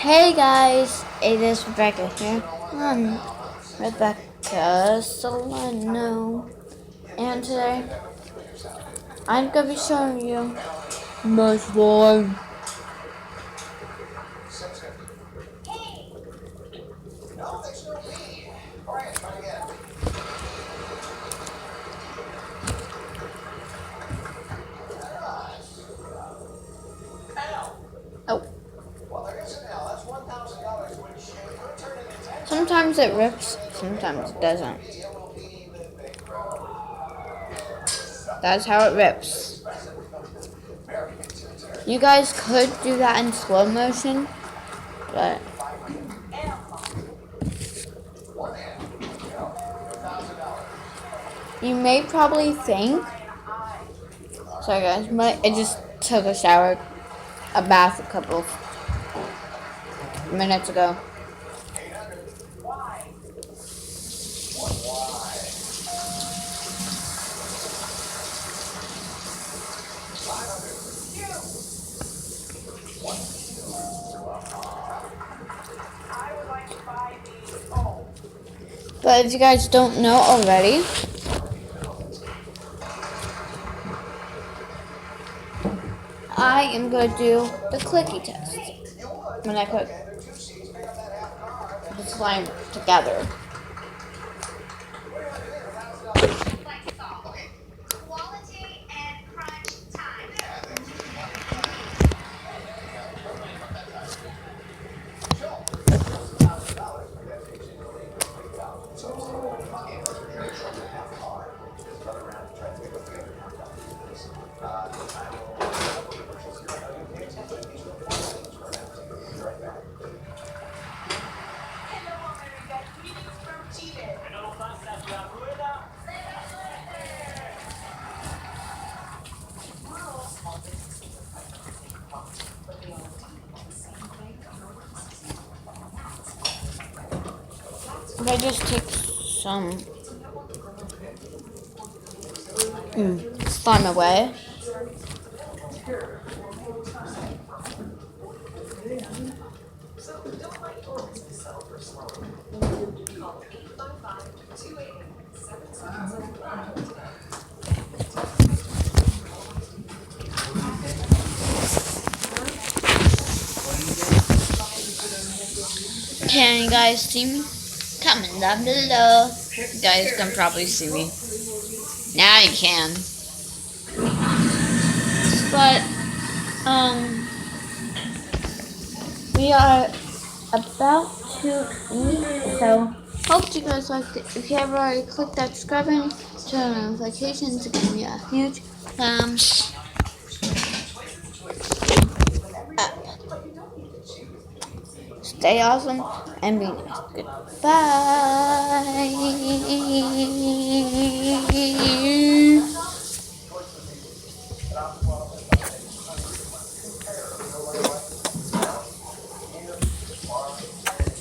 Hey guys, it is Rebecca here. I'm Rebecca Solano, and today I'm gonna be showing you my slime. Oh, sometimes it rips, sometimes it doesn't. That's how it rips. You guys could do that in slow motion, but you may probably think. Sorry guys, I just took a shower, a bath a couple of minutes ago. But if you guys don't know already, I am going to do the clicky test when I put the slime together. If I just take some slime away. Can you guys see me? Comment down below. You guys can probably see me. Now you can. But, we are about to eat, so hope you guys liked it. If you have already clicked that subscribe button, turn on notifications to give me a huge thumbs up. Stay awesome and be nice. Goodbye.